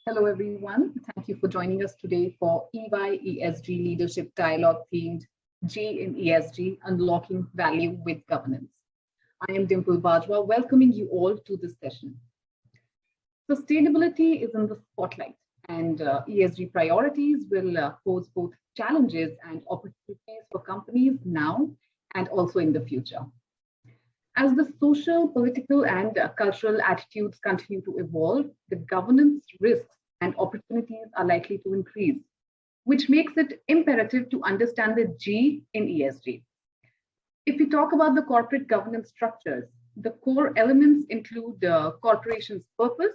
Hello, everyone. Thank you for joining us today for EY ESG Leadership Dialogue themed G in ESG, Unlocking Value with Governance. I am Dimple Bajwa, welcoming you all to this session. Sustainability is in the spotlight, and ESG priorities will pose both challenges and opportunities for companies now and also in the future. As the social, political, and cultural attitudes continue to evolve, the governance risks and opportunities are likely to increase, which makes it imperative to understand the G in ESG. If we talk about the corporate governance structures, the core elements include the corporation's purpose,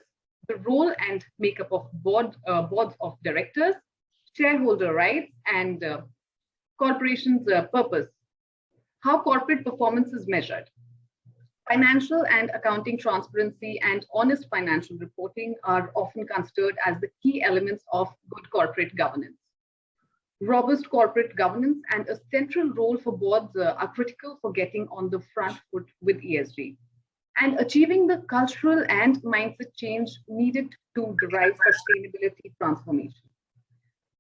the role and makeup of boards of directors, shareholder rights, and corporation's purpose, how corporate performance is measured. Financial and accounting transparency and honest financial reporting are often considered as the key elements of good corporate governance. Robust corporate governance and a central role for boards are critical for getting on the front foot with ESG and achieving the cultural and mindset change needed to drive sustainability transformation.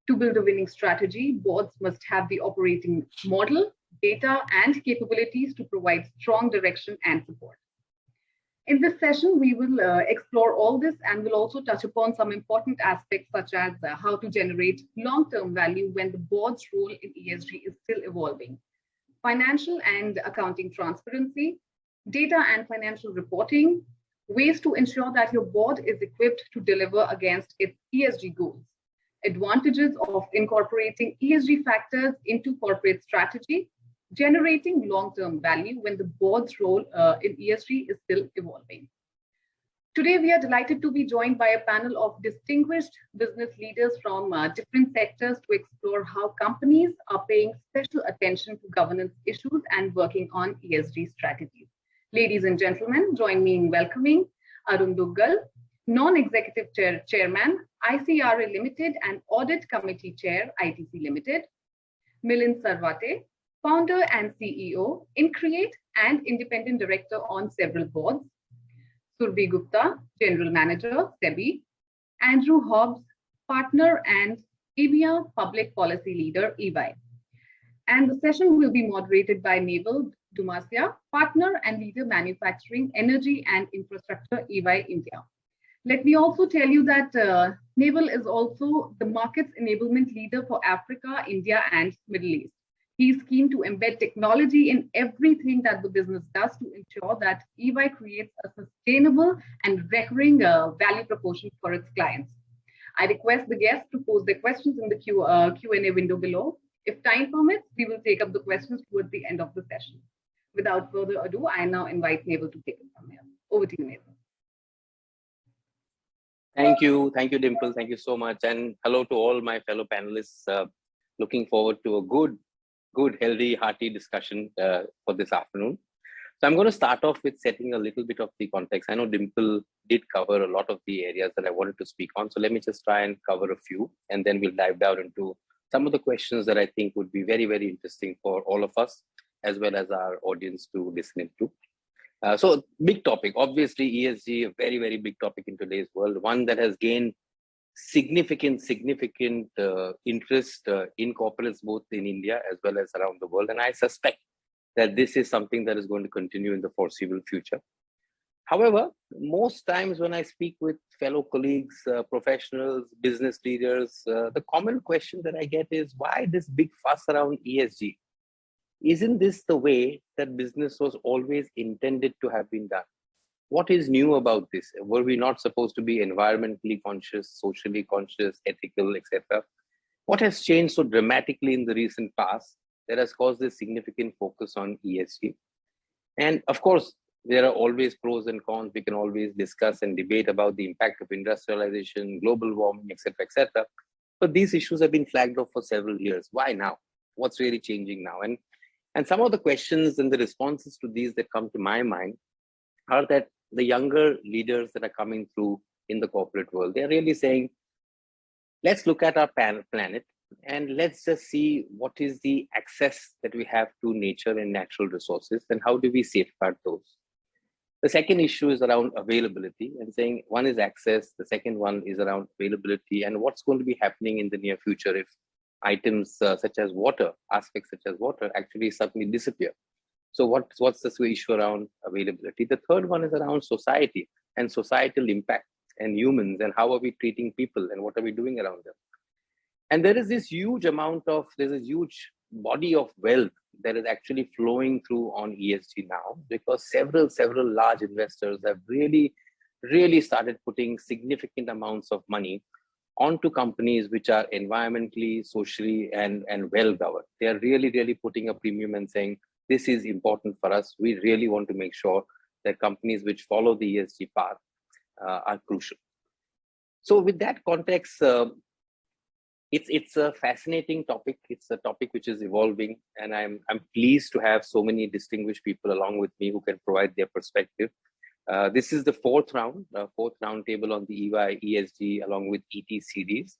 To build a winning strategy, boards must have the operating model, data, and capabilities to provide strong direction and support. In this session, we will explore all this and will also touch upon some important aspects such as how to generate long-term value when the board's role in ESG is still evolving, financial and accounting transparency, data and financial reporting, ways to ensure that your board is equipped to deliver against its ESG goals, advantages of incorporating ESG factors into corporate strategy, generating long-term value when the board's role in ESG is still evolving. Today, we are delighted to be joined by a panel of distinguished business leaders from different sectors to explore how companies are paying special attention to governance issues and working on ESG strategies. Ladies and gentlemen, join me in welcoming Arun Duggal, Non-Executive Chairman, ICRA Limited and Audit Committee Chair, ITC Limited, Milind Sarvate, Founder and CEO, InCreate and Independent Director on several boards, Surbhi Gupta, General Manager, SEBI, Andrew Hobbs, Partner and EMEA Public Policy Leader, EY. And the session will be moderated by Naval Dumasia, Partner and Leader Manufacturing, Energy and Infrastructure, EY India. Let me also tell you that Naval is also the Markets Enablement Leader for Africa, India, and Middle East. He's keen to embed technology in everything that the business does to ensure that EY creates a sustainable and recurring value proposition for its clients. I request the guests to pose their questions in the Q&A window below. If time permits, we will take up the questions towards the end of the session. Without further ado, I now invite Naval to take it from here. Over to you, Naval. Thank you, Dimple. Thank you so much. And hello to all my fellow panelists. Looking forward to a good, healthy, hearty discussion for this afternoon. So I'm going to start off with setting a little bit of the context. I know Dimple did cover a lot of the areas that I wanted to speak on. So let me just try and cover a few, and then we'll dive down into some of the questions that I think would be very, very interesting for all of us, as well as our audience to listen to. So big topic, obviously ESG, a very, very big topic in today's world, one that has gained significant interest in corporates, both in India as well as around the world. And I suspect that this is something that is going to continue in the foreseeable future. However, most times when I speak with fellow colleagues, professionals, business leaders, the common question that I get is, why this big fuss around ESG? Isn't this the way that business was always intended to have been done? What is new about this? Were we not supposed to be environmentally conscious, socially conscious, ethical, etc.? What has changed so dramatically in the recent past that has caused this significant focus on ESG? And of course, there are always pros and cons. We can always discuss and debate about the impact of industrialization, global warming, etc., etc. But these issues have been flagged off for several years. Why now? What's really changing now? And some of the questions and the responses to these that come to my mind are that the younger leaders that are coming through in the corporate world, they're really saying, let's look at our planet and let's just see what is the access that we have to nature and natural resources and how do we safeguard those. The second issue is around availability and saying one is access, the second one is around availability and what's going to be happening in the near future if items such as water, aspects such as water actually suddenly disappear. So what's the issue around availability? The third one is around society and societal impact and humans and how are we treating people and what are we doing around them. And there is this huge there's a huge body of wealth that is actually flowing through on ESG now because several large investors have really started putting significant amounts of money onto companies which are environmentally, socially, and well governed. They are really putting a premium and saying, this is important for us. We really want to make sure that companies which follow the ESG path are crucial. So with that context, it's a fascinating topic. It's a topic which is evolving, and I'm pleased to have so many distinguished people along with me who can provide their perspective. This is the fourth roundtable on the EY ESG along with ET series.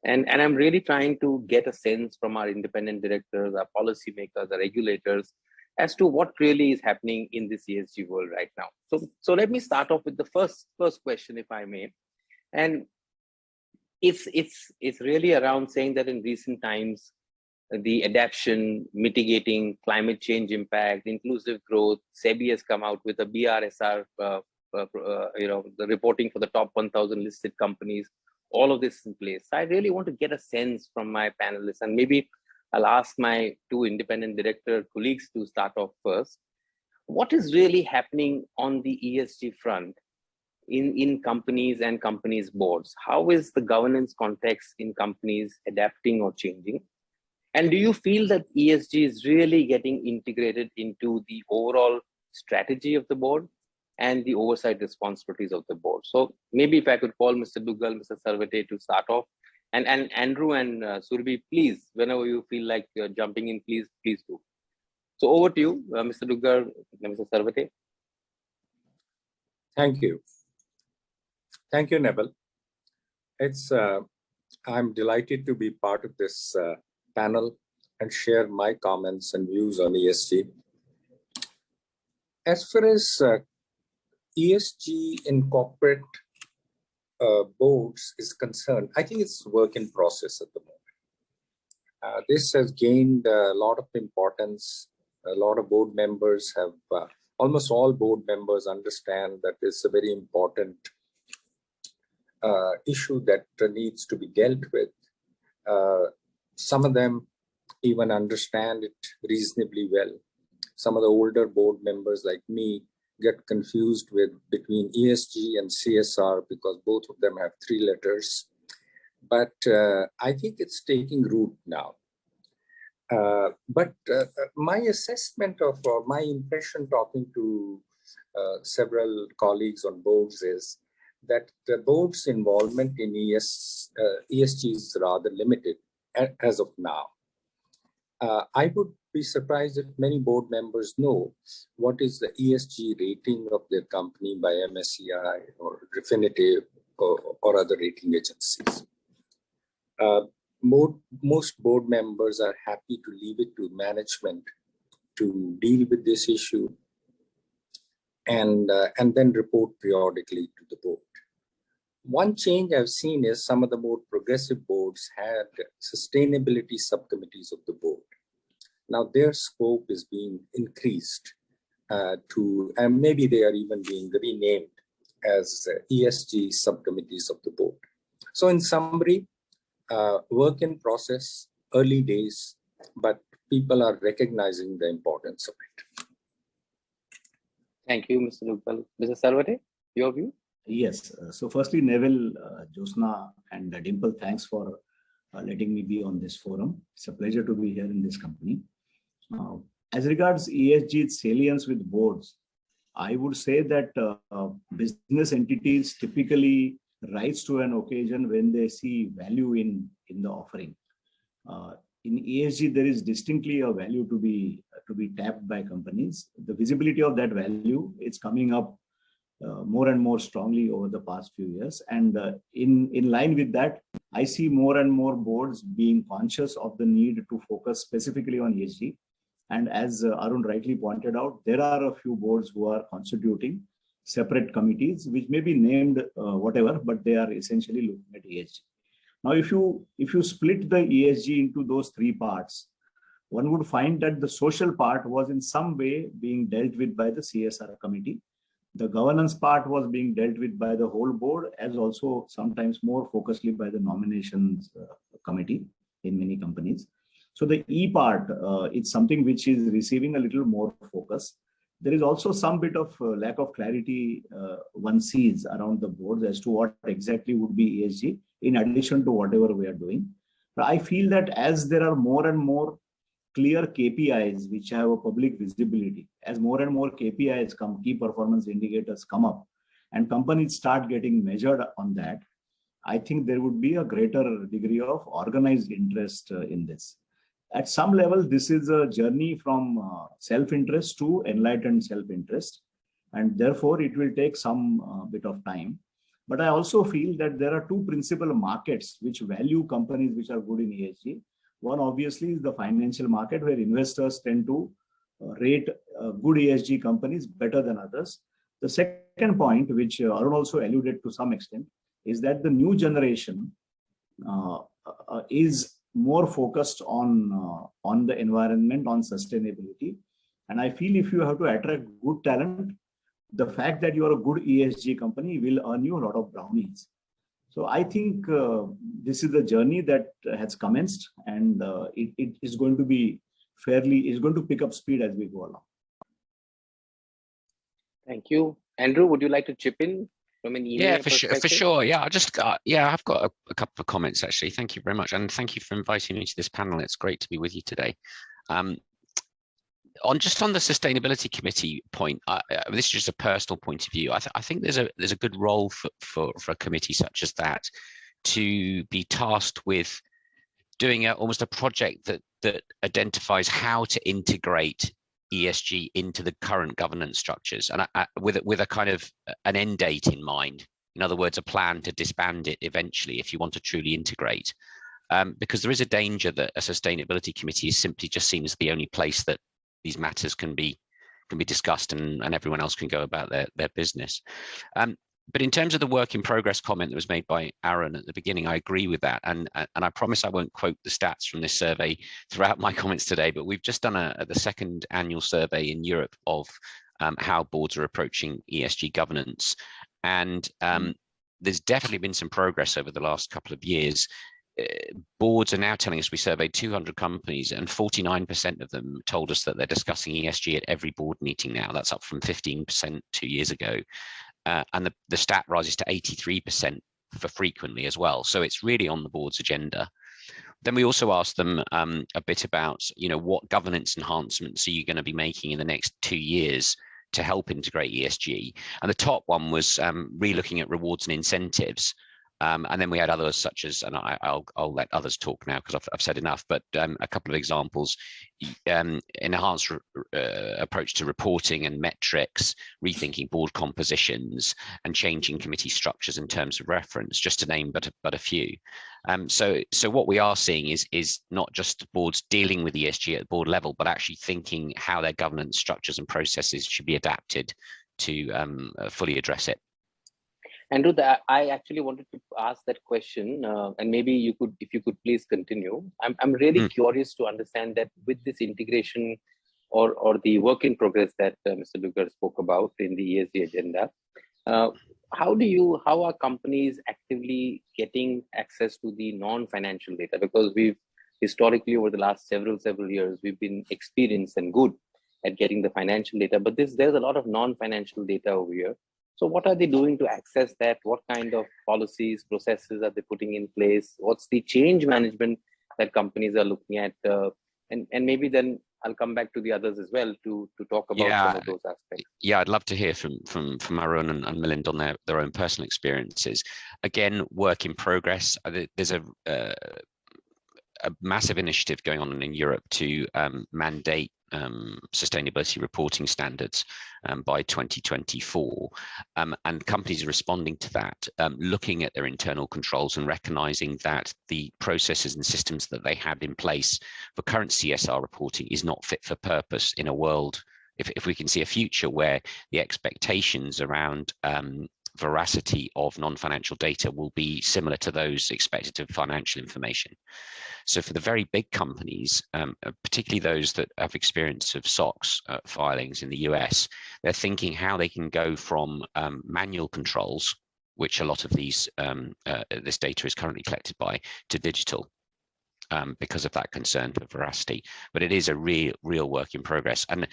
And I'm really trying to get a sense from our independent directors, our policymakers, the regulators, as to what really is happening in this ESG world right now. So let me start off with the first question, if I may. And it's really around saying that in recent times, the adaptation, mitigating climate change impact, inclusive growth, SEBI has come out with a BRSR, the reporting for the top 1,000 listed companies. All of this in place. I really want to get a sense from my panelists, and maybe I'll ask my two independent director colleagues to start off first. What is really happening on the ESG front in companies and companies' boards? How is the governance context in companies adapting or changing? And do you feel that ESG is really getting integrated into the overall strategy of the board and the oversight responsibilities of the board? So maybe if I could call Mr. Duggal, Mr. Sarvate to start off, and Andrew and Surabhi, please, whenever you feel like you're jumping in, please do. So over to you, Mr. Duggal, Mr. Sarvate. Thank you. Thank you, Neville. I'm delighted to be part of this panel and share my comments and views on ESG. As far as ESG in corporate boards is concerned, I think it's a work in process at the moment. This has gained a lot of importance. A lot of board members have, almost all board members understand that it's a very important issue that needs to be dealt with. Some of them even understand it reasonably well. Some of the older board members like me get confused between ESG and CSR because both of them have 3 letters. But I think it's taking root now. But my assessment of my impression talking to several colleagues on boards is that the board's involvement in ESG is rather limited as of now. I would be surprised if many board members know what is the ESG rating of their company by MSCI or Refinitiv or other rating agencies. Most board members are happy to leave it to management to deal with this issue and then report periodically to the board. One change I've seen is some of the more progressive boards had sustainability subcommittees of the board. Now their scope is being increased and maybe they are even being renamed as ESG subcommittees of the board. So in summary, work in process, early days, but people are recognizing the importance of it. Thank you, Mr. Duggal. Mr. Sarvate, your view? Yes. So firstly, Neville, Josna and Dimple, thanks for letting me be on this forum. It's a pleasure to be here in this company. As regards ESG's salience with boards, I would say that business entities typically rise to an occasion when they see value in the offering. In ESG, there is distinctly a value to be tapped by companies. The visibility of that value is coming up more and more strongly over the past few years. And in line with that, I see more and more boards being conscious of the need to focus specifically on ESG. And as Arun rightly pointed out, there are a few boards who are constituting separate committees, which may be named whatever, but they are essentially looking at ESG. Now, if you split the ESG into those three parts, one would find that the social part was in some way being dealt with by the CSR committee. The governance part was being dealt with by the whole board, as also sometimes more focusedly by the nominations committee in many companies. So the E part is something which is receiving a little more focus. There is also some bit of lack of clarity one sees around the boards as to what exactly would be ESG in addition to whatever we are doing. But I feel that as there are more and more clear KPIs which have a public visibility, as more and more KPIs come, key performance indicators come up, and companies start getting measured on that, I think there would be a greater degree of organized interest in this. At some level, this is a journey from self-interest to enlightened self-interest, and therefore it will take some bit of time. But I also feel that there are two principal markets which value companies which are good in ESG. One obviously is the financial market, where investors tend to rate good ESG companies better than others. The second point, which Arun also alluded to some extent, is that the new generation is more focused on the environment, on sustainability. And I feel if you have to attract good talent, the fact that you are a good ESG company will earn you a lot of brownies. So I think this is the journey that has commenced, and it is going to be is going to pick up speed as we go along. Thank you. Andrew, would you like to chip in from an email Yeah, for sure. Yeah, I've got a couple of comments actually. Thank you very much, and thank you for inviting me to this panel. It's great to be with you today. On the sustainability committee point, this is just a personal point of view. I think there's a good role for a committee such as that to be tasked with doing almost a project that identifies how to integrate ESG into the current governance structures, and with a kind of an end date in mind. In other words, a plan to disband it eventually if you want to truly integrate. Because there is a danger that a sustainability committee is simply just seen as the only place that these matters can be discussed, and everyone else can go about their business. But in terms of the work in progress comment that was made by Aaron at the beginning, I agree with that. And I promise I won't quote the stats from this survey throughout my comments today, but we've just done the second annual survey in Europe of how boards are approaching ESG governance. And there's definitely been some progress over the last couple of years. Boards are now telling us, we surveyed 200 companies and 49% of them told us that they're discussing ESG at every board meeting now. That's up from 15% 2 years ago. And the stat rises to 83% for frequently as well. So it's really on the board's agenda. Then we also asked them a bit about, what governance enhancements are you going to be making in the next 2 years to help integrate ESG? And the top one was re-looking at rewards and incentives. And then we had others such as, and I'll let others talk now because I've said enough, but a couple of examples: enhanced approach to reporting and metrics, rethinking board compositions, and changing committee structures in terms of reference, just to name but a few. So what we are seeing is not just boards dealing with ESG at the board level, but actually thinking how their governance structures and processes should be adapted to fully address it. Andrew, I actually wanted to ask that question, and maybe if you could please continue. I'm really curious to understand that with this integration or the work in progress that Mr. Lugar spoke about in the ESG agenda, how are companies actively getting access to the non-financial data? Because we've historically, over the last several years, we've been experienced and good at getting the financial data, but there's a lot of non-financial data over here. So what are they doing to access that? What kind of policies, processes are they putting in place? What's the change management that companies are looking at? And maybe then I'll come back to the others as well to talk about some of those aspects. Yeah, I'd love to hear from Arun and Milind on their own personal experiences. Again, work in progress. There's a massive initiative going on in Europe to mandate sustainability reporting standards by 2024, and companies are responding to that, looking at their internal controls and recognizing that the processes and systems that they had in place for current CSR reporting is not fit for purpose in a world if we can see a future where the expectations around veracity of non-financial data will be similar to those expected of financial information. So for the very big companies, particularly those that have experience of SOX filings in the US, they're thinking how they can go from manual controls, which a lot of these this data is currently collected by, to digital. Because of that concern for veracity, but it is a real work in progress. And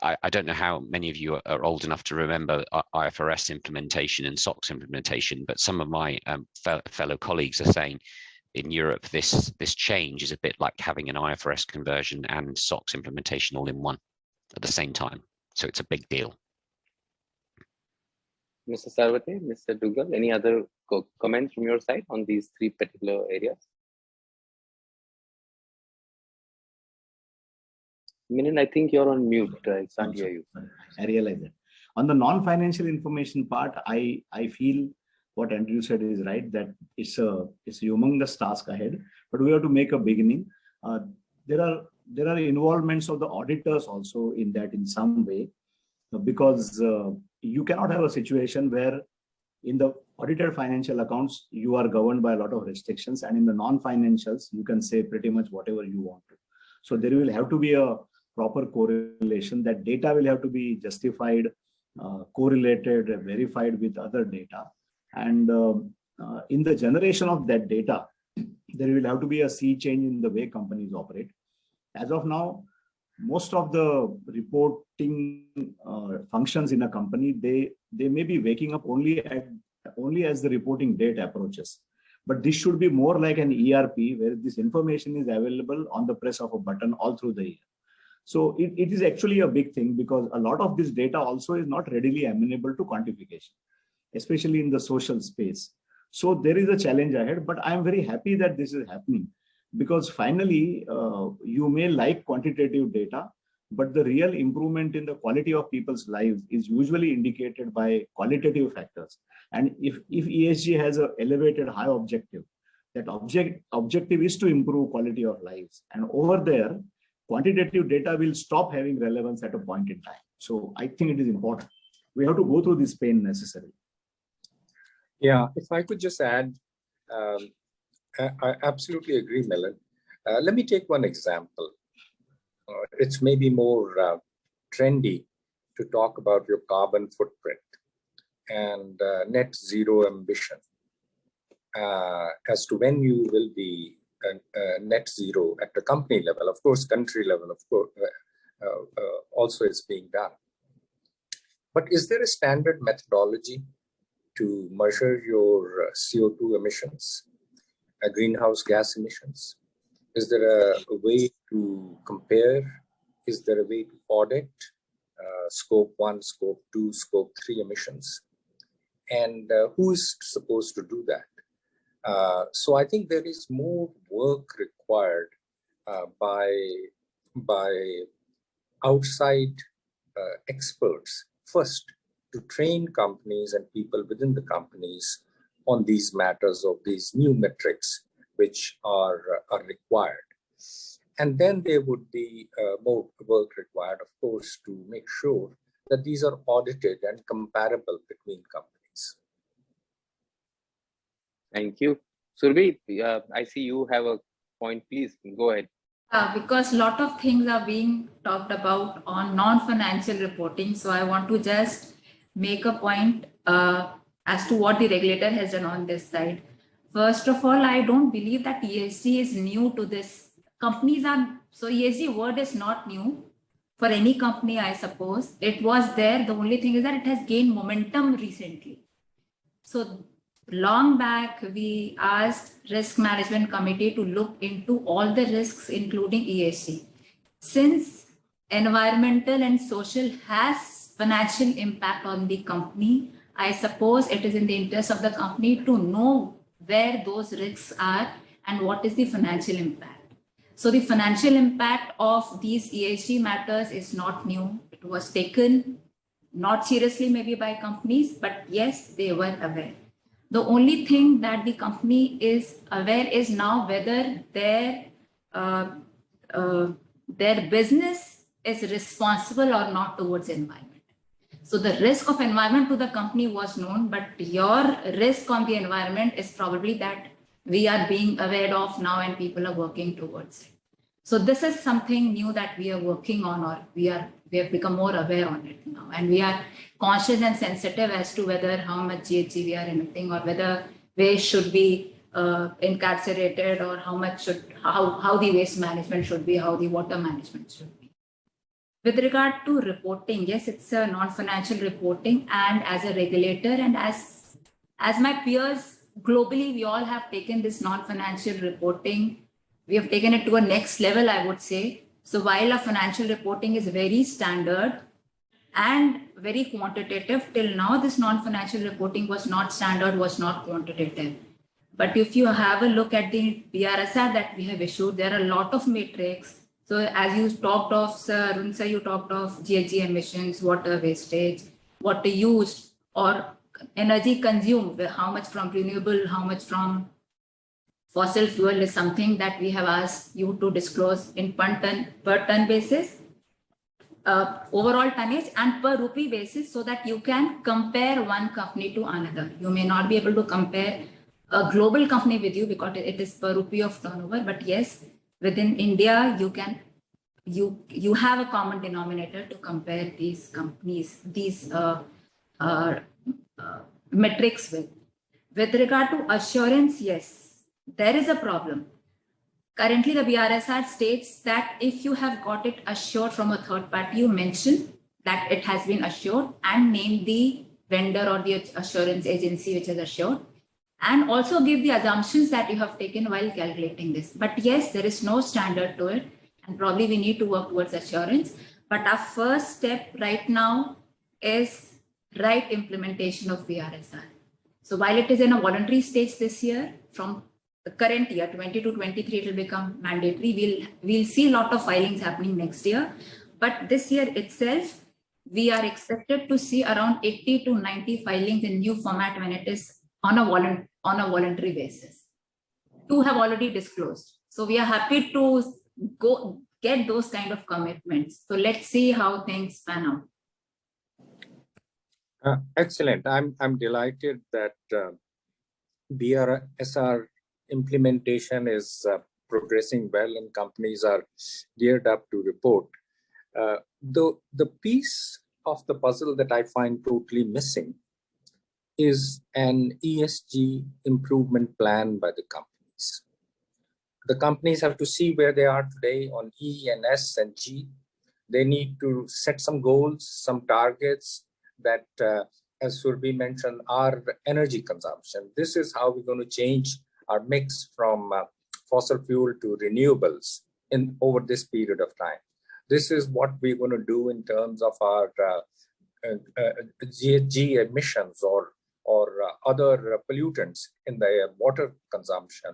I don't know how many of you are old enough to remember IFRS implementation and SOX implementation, but some of my fellow colleagues are saying in Europe this change is a bit like having an IFRS conversion and SOX implementation all in one at the same time. So it's a big deal. Mr. Sarvate, Mr. Dugal, any other comments from your side on these three particular areas? Milind, I think you're on mute. I can't hear you. I realize that. On the non-financial information part, I feel what Andrew said is right, that it's a humongous task ahead, but we have to make a beginning. There are involvements of the auditors also in that in some way, because you cannot have a situation where in the audited financial accounts, you are governed by a lot of restrictions, and in the non-financials, you can say pretty much whatever you want to. So there will have to be a proper correlation. That data will have to be justified, correlated, verified with other data. And in the generation of that data, there will have to be a sea change in the way companies operate. As of now, most of the reporting functions in a company, they may be waking up only as the reporting date approaches. But this should be more like an ERP, where this information is available on the press of a button all through the year. So it is actually a big thing, because a lot of this data also is not readily amenable to quantification, especially in the social space. So there is a challenge ahead, but I'm very happy that this is happening, because finally you may like quantitative data, but the real improvement in the quality of people's lives is usually indicated by qualitative factors. And if ESG has an elevated high objective, that objective is to improve quality of lives. And over there, quantitative data will stop having relevance at a point in time. So I think it is important. We have to go through this pain necessarily. Yeah, if I could just add, I absolutely agree, Milind. Let me take one example. It's maybe more trendy to talk about your carbon footprint and net zero ambition as to when you will be net zero at the company level. Of course, country level, of course, also is being done. But is there a standard methodology to measure your CO2 emissions, greenhouse gas emissions? Is there a way to compare? Is there a way to audit scope 1, scope 2, scope 3 emissions? And who is supposed to do that? So I think there is more work required by outside experts, first to train companies and people within the companies on these matters of these new metrics which are required. And then there would be more work required, of course, to make sure that these are audited and comparable between companies. Thank you. Surbhi, I see you have a point. Please go ahead. Because a lot of things are being talked about on non-financial reporting. So I want to just make a point as to what the regulator has done on this side. First of all, I don't believe that ESG is new to this. Companies are, so ESG word is not new for any company, I suppose. It was there. The only thing is that it has gained momentum recently. So long back, we asked Risk Management Committee to look into all the risks, including ESG. Since environmental and social has financial impact on the company, I suppose it is in the interest of the company to know where those risks are and what is the financial impact. So the financial impact of these ESG matters is not new. It was taken not seriously maybe by companies, but yes, they were aware. The only thing that the company is aware is now whether their business is responsible or not towards environment. So the risk of environment to the company was known, but your risk on the environment is probably that we are being aware of now and people are working towards it. So this is something new that we are working on, or we have become more aware on it now. And we are conscious and sensitive as to whether how much GHG we are emitting, or whether waste should be incarcerated, or how the waste management should be, how the water management should be. With regard to reporting, yes, it's a non-financial reporting, and as a regulator and as my peers globally, we all have taken this non-financial reporting. We have taken it to a next level, I would say. So while our financial reporting is very standard and very quantitative, till now, this non-financial reporting was not standard, was not quantitative. But if you have a look at the BRSR that we have issued, there are a lot of metrics. So as you talked of, Sir Arun sir, you talked of GHG emissions, water wastage, water used, or energy consumed, how much from renewable, how much from fossil fuel, is something that we have asked you to disclose in per ton basis, overall tonnage, and per rupee basis, so that you can compare one company to another. You may not be able to compare a global company with you because it is per rupee of turnover, but yes, within India, you have a common denominator to compare these companies, these metrics with. With regard to assurance, yes, there is a problem. Currently, the BRSR states that if you have got it assured from a third party, you mention that it has been assured and name the vendor or the assurance agency which is assured, and also give the assumptions that you have taken while calculating this. But yes, there is no standard to it, and probably we need to work towards assurance. But our first step right now is right implementation of BRSR. So while it is in a voluntary stage this year, from the current year, 22-23, it will become mandatory. We'll see a lot of filings happening next year. But this year itself, we are expected to see around 80 to 90 filings in new format when it is on a voluntary basis. 2 have already disclosed. So we are happy to go get those kind of commitments. So let's see how things pan out. Excellent. I'm delighted that BRSR implementation is progressing well and companies are geared up to report. The piece of the puzzle that I find totally missing is an ESG improvement plan by the companies. The companies have to see where they are today on E and S and G. They need to set some goals, some targets that, as Surabhi mentioned, are energy consumption. This is how we're going to change our mix from fossil fuel to renewables over this period of time. This is what we're going to do in terms of our GHG emissions or other pollutants in the water consumption.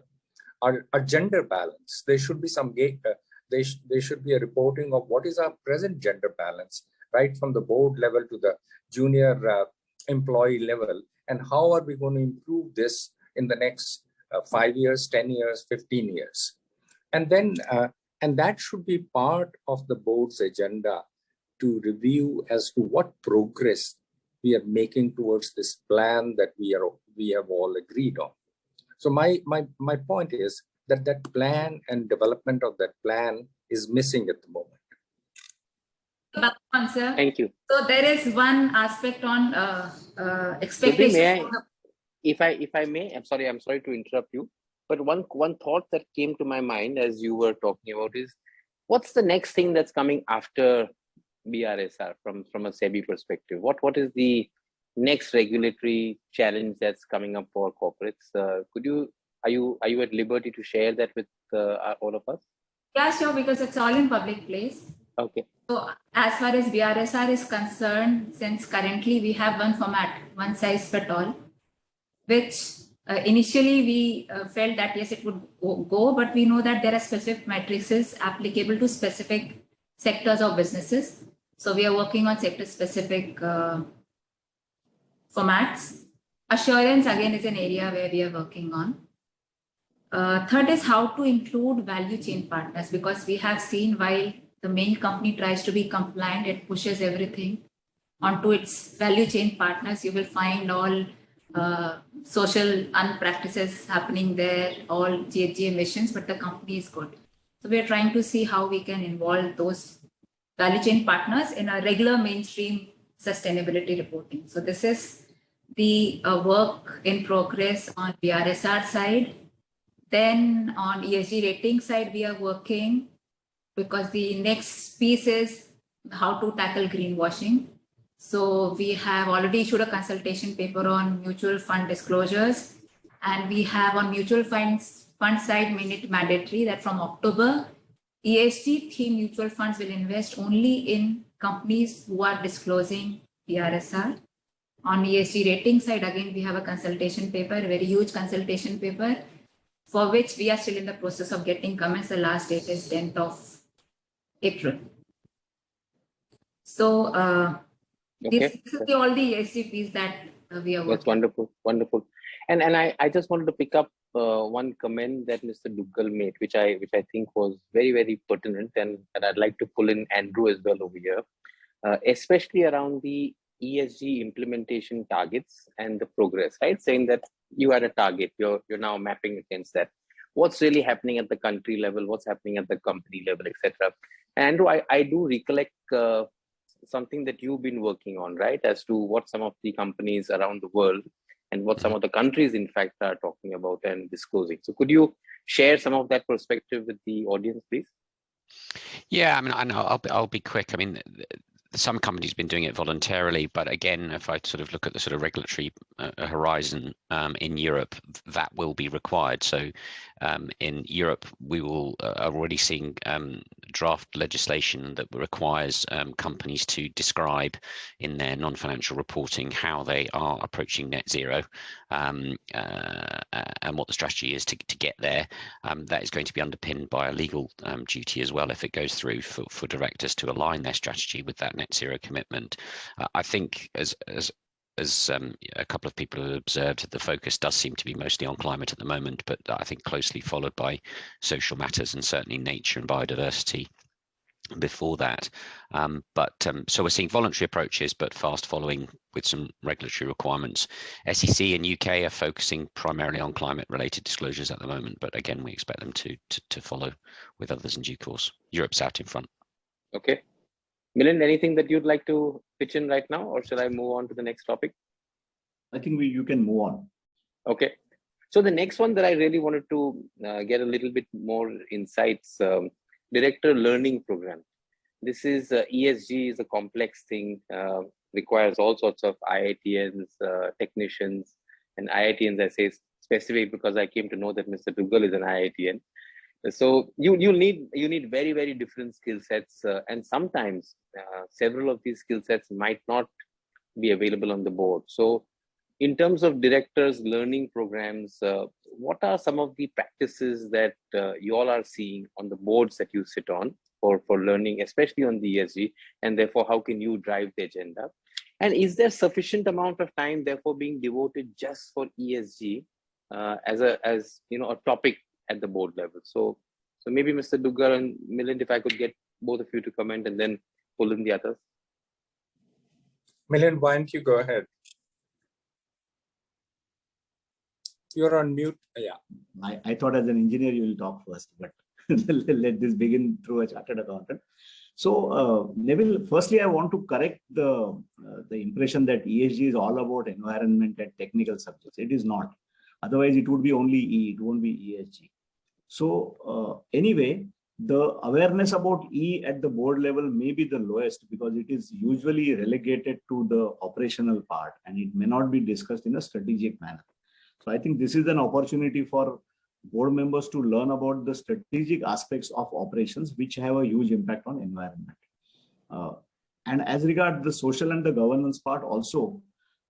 Our gender balance. There should be some there should be a reporting of what is our present gender balance, right from the board level to the junior employee level, and how are we going to improve this in the next 5 years, 10 years, 15 years. And then, and that should be part of the board's agenda to review as to what progress we are making towards this plan that we have all agreed on. So my point is that plan and development of that plan is missing at the moment. Thank you. So there is one aspect on expectations. If I may, I'm sorry to interrupt you, but one thought that came to my mind as you were talking about is, what's the next thing that's coming after BRSR from a SEBI perspective? What is the next regulatory challenge that's coming up for corporates? Are you at liberty to share that with all of us? Yeah, sure, because it's all in public place. Okay. So as far as BRSR is concerned, since currently we have one format, one size fit all, which initially we felt that yes, it would go, but we know that there are specific matrices applicable to specific sectors of businesses. So we are working on sector specific formats. Assurance again is an area where we are working on. Third is how to include value chain partners, because we have seen while the main company tries to be compliant, it pushes everything onto its value chain partners. You will find all social unpractices happening there, all GHG emissions, but the company is good. So we are trying to see how we can involve those value chain partners in a regular mainstream sustainability reporting. So this is the work in progress on BRSR side. Then on ESG rating side, we are working because the next piece is how to tackle greenwashing. So we have already issued a consultation paper on mutual fund disclosures, and we have on mutual fund side made it mandatory that from October, ESG theme mutual funds will invest only in companies who are disclosing BRSR. On ESG rating side, again, we have a consultation paper, a very huge consultation paper, for which we are still in the process of getting comments. The last date is 10th of April. So this is all the ESG piece that we are working. That's wonderful, wonderful. And I just wanted to pick up one comment that Mr. Duggal made, which I think was very, very pertinent, and I'd like to pull in Andrew as well over here, especially around the ESG implementation targets and the progress, right? Saying that you had a target, you're now mapping against that. What's really happening at the country level, what's happening at the company level, etc. Andrew, I do recollect something that you've been working on, right? As to what some of the companies around the world and what some of the countries, in fact, are talking about and disclosing. So could you share some of that perspective with the audience, please? Yeah, I mean, I know I'll be quick. I mean, some companies have been doing it voluntarily, but again, if I sort of look at the sort of regulatory horizon in Europe, that will be required. So in Europe, we will already seeing draft legislation that requires companies to describe in their non-financial reporting how they are approaching net zero and what the strategy is to get there. That is going to be underpinned by a legal duty as well if it goes through for directors to align their strategy with that net zero commitment. I think as a couple of people have observed, the focus does seem to be mostly on climate at the moment, but I think closely followed by social matters and certainly nature and biodiversity before that. So we're seeing voluntary approaches, but fast following with some regulatory requirements. SEC and UK are focusing primarily on climate related disclosures at the moment, but again, we expect them to follow with others in due course. Europe's out in front. Okay. Milind, anything that you'd like to pitch in right now, or should I move on to the next topic? I think you can move on. Okay. So the next one that I really wanted to get a little bit more insights, Director Learning Program. This is ESG is a complex thing, requires all sorts of IITians, technicians, and IITians I say specific because I came to know that Mr. Duggal is an IITian. So you need very, very different skill sets, and sometimes several of these skill sets might not be available on the board. So in terms of directors' learning programs, what are some of the practices that you all are seeing on the boards that you sit on for learning, especially on the ESG, and therefore how can you drive the agenda? And is there sufficient amount of time therefore being devoted just for ESG as a topic at the board level? So maybe Mr. Duggal and Milind, if I could get both of you to comment and then pull in the others. Milind, why don't you go ahead? You're on mute. Yeah. I thought as an engineer you will talk first, but let this begin through a chartered accountant. So Neville, firstly, I want to correct the impression that ESG is all about environment and technical subjects. It is not. Otherwise, it would be only E, it won't be ESG. So anyway, the awareness about E at the board level may be the lowest because it is usually relegated to the operational part and it may not be discussed in a strategic manner. So I think this is an opportunity for board members to learn about the strategic aspects of operations which have a huge impact on environment. And as regards the social and the governance part also,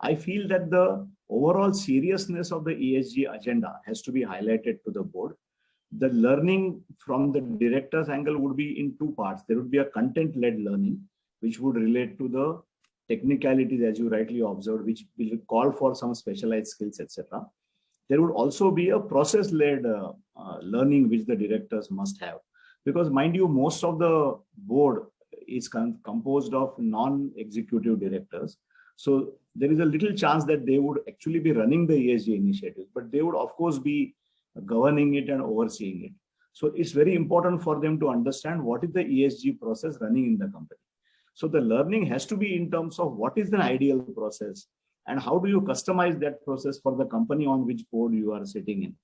I feel that the overall seriousness of the ESG agenda has to be highlighted to the board. The learning from the director's angle would be in two parts. There would be a content-led learning, which would relate to the technicalities, as you rightly observed, which will call for some specialized skills, etc. There would also be a process-led learning, which the directors must have. Because mind you, most of the board is composed of non-executive directors. So there is a little chance that they would actually be running the ESG initiative, but they would of course be governing it and overseeing it. So it's very important for them to understand what is the ESG process running in the company. So the learning has to be in terms of what is the ideal process and how do you customize that process for the company on which board you are sitting in.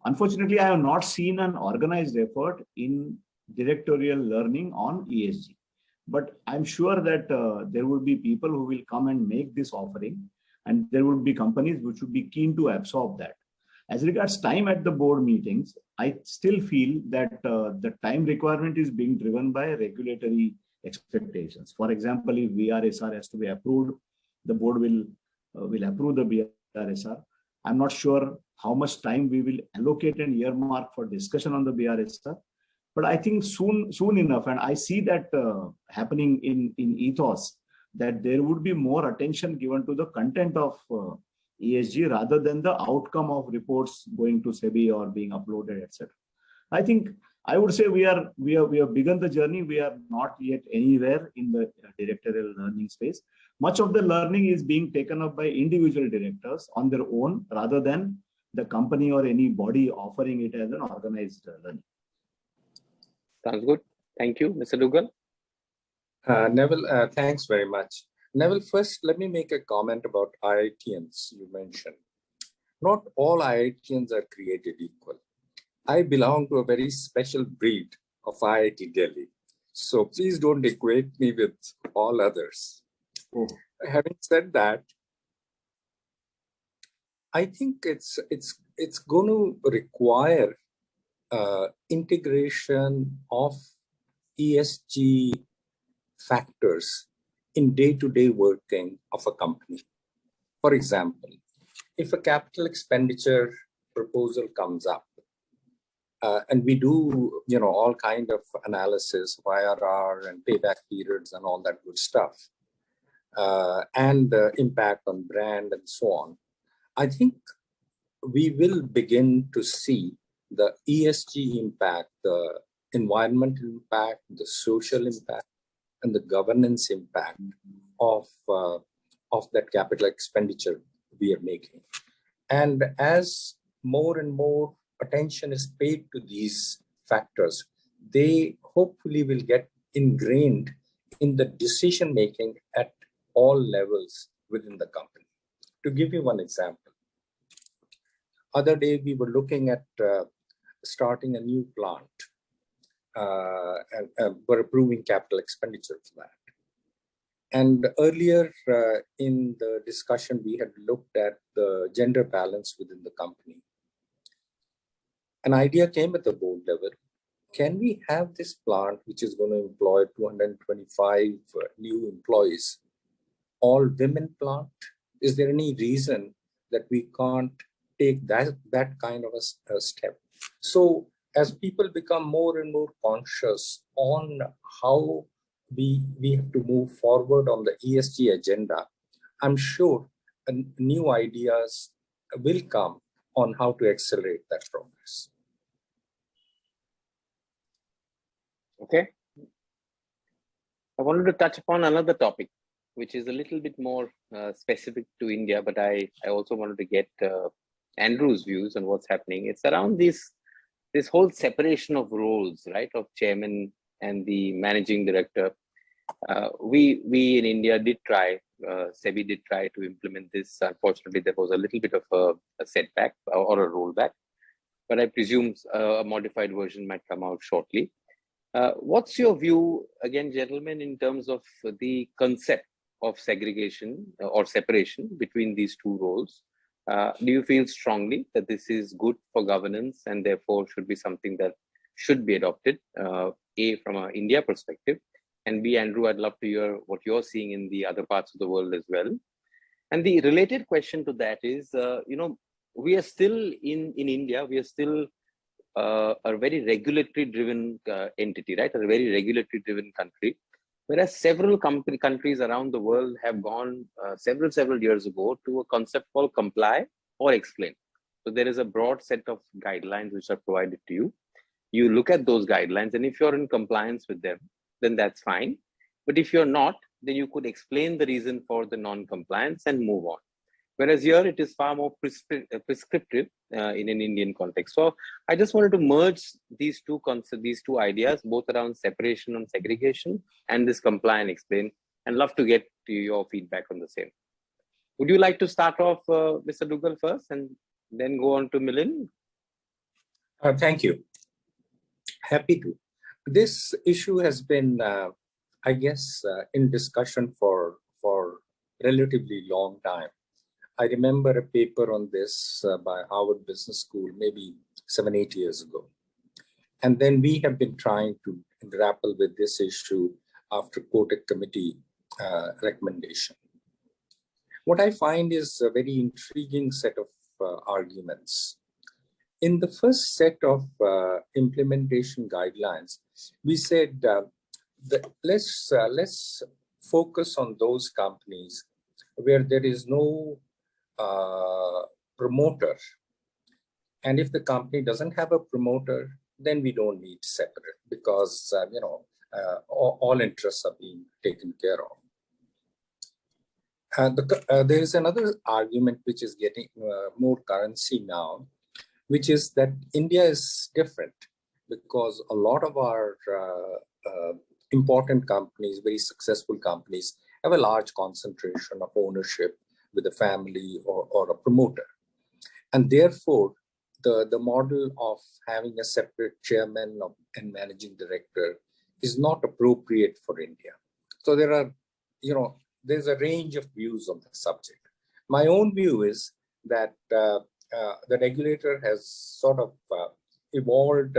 Unfortunately, I have not seen an organized effort in directorial learning on ESG, but I'm sure that there will be people who will come and make this offering, and there will be companies which would be keen to absorb that. As regards time at the board meetings, I still feel that the time requirement is being driven by regulatory expectations. For example, if BRSR has to be approved, the board will approve the BRSR. I'm not sure how much time we will allocate and earmark for discussion on the BRSR, but I think soon enough, and I see that happening in ethos, that there would be more attention given to the content of ESG rather than the outcome of reports going to SEBI or being uploaded, etc. I think I would say we have begun the journey. We are not yet anywhere in the directorial learning space. Much of the learning is being taken up by individual directors on their own rather than the company or any body offering it as an organized learning. Sounds good. Thank you, Mr. Dugal. Neville, thanks very much. Neville, first, let me make a comment about IITians you mentioned. Not all IITians are created equal. I belong to a very special breed of IIT Delhi. So please don't equate me with all others. Oh. Having said that, I think it's going to require integration of ESG factors in day-to-day working of a company. For example, if a capital expenditure proposal comes up, and we do, all kind of analysis of IRR and payback periods and all that good stuff, and the impact on brand and so on, I think we will begin to see the ESG impact, the environmental impact, the social impact, and the governance impact of that capital expenditure we are making. And as more and more attention is paid to these factors, they hopefully will get ingrained in the decision making at all levels within the company. To give you one example, other day we were looking at starting a new plant, and we're approving capital expenditure for that. And earlier in the discussion, we had looked at the gender balance within the company. An idea came at the board level. Can we have this plant, which is going to employ 225 new employees, all women plant? Is there any reason that we can't take that kind of a step? So as people become more and more conscious on how we have to move forward on the ESG agenda, I'm sure new ideas will come on how to accelerate that progress. Okay. I wanted to touch upon another topic, which is a little bit more specific to India, but I also wanted to get Andrew's views on what's happening. It's around this whole separation of roles, right, of chairman and the managing director. We in India did try, SEBI did try to implement this. Unfortunately, there was a little bit of a setback or a rollback, but I presume a modified version might come out shortly. What's your view, again, gentlemen, in terms of the concept of segregation or separation between these two roles? Do you feel strongly that this is good for governance and therefore should be something that should be adopted, A, from an India perspective, and B, Andrew, I'd love to hear what you're seeing in the other parts of the world as well. And the related question to that is, we are still in India, we are still a very regulatory driven entity, right? A very regulatory driven country, whereas several countries around the world have gone several years ago to a concept called comply or explain. So there is a broad set of guidelines which are provided to you. You look at those guidelines, and if you're in compliance with them, then that's fine. But if you're not, then you could explain the reason for the non-compliance and move on. Whereas here it is far more prescriptive in an Indian context. So I just wanted to merge these two concepts, these two ideas, both around separation and segregation and this comply and explain, and love to get to your feedback on the same. Would you like to start off, Mr. Dugal, first and then go on to Milind? Thank you. Happy to. This issue has been, I guess, in discussion for relatively long time. I remember a paper on this by Harvard Business School, maybe 7-8 years ago. And then we have been trying to grapple with this issue after Kotak Committee recommendation. What I find is a very intriguing set of arguments. In the first set of implementation guidelines, we said let's focus on those companies where there is no promoter. And if the company doesn't have a promoter, then we don't need separate, because all interests are being taken care of. There is another argument which is getting more currency now, which is that India is different because a lot of our important companies, very successful companies, have a large concentration of ownership with a family or a promoter. And therefore, the model of having a separate chairman and managing director is not appropriate for India. So there are, there's a range of views on the subject. My own view is that the regulator has sort of evolved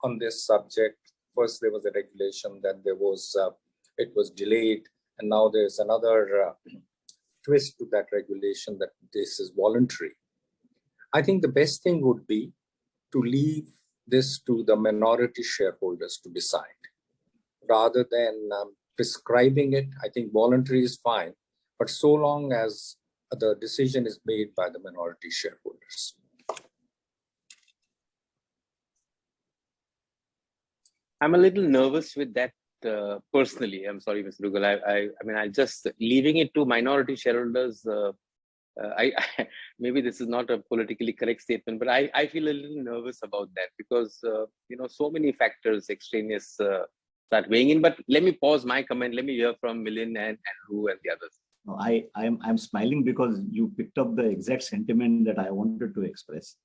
on this subject. First, there was a regulation, then there was, it was delayed, and now there's another twist to that regulation that this is voluntary. I think the best thing would be to leave this to the minority shareholders to decide rather than prescribing it. I think voluntary is fine, but so long as the decision is made by the minority shareholders. I'm a little nervous with that personally. I'm sorry, Mr. Dugal. I mean, I just leaving it to minority shareholders. Maybe this is not a politically correct statement, but I feel a little nervous about that because so many factors extraneous start weighing in. But let me pause my comment. Let me hear from Milind and Ru and the others. No, I'm smiling because you picked up the exact sentiment that I wanted to express.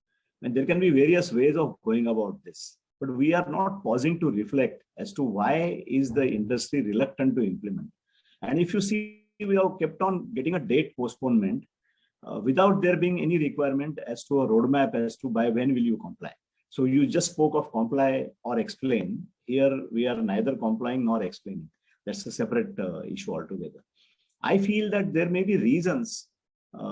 And there can be various ways of going about this, but we are not pausing to reflect as to why is the industry reluctant to implement. And if you see, we have kept on getting a date postponement without there being any requirement as to a roadmap as to by when will you comply. So you just spoke of comply or explain. Here we are neither complying nor explaining. That's a separate issue altogether. I feel that there may be reasons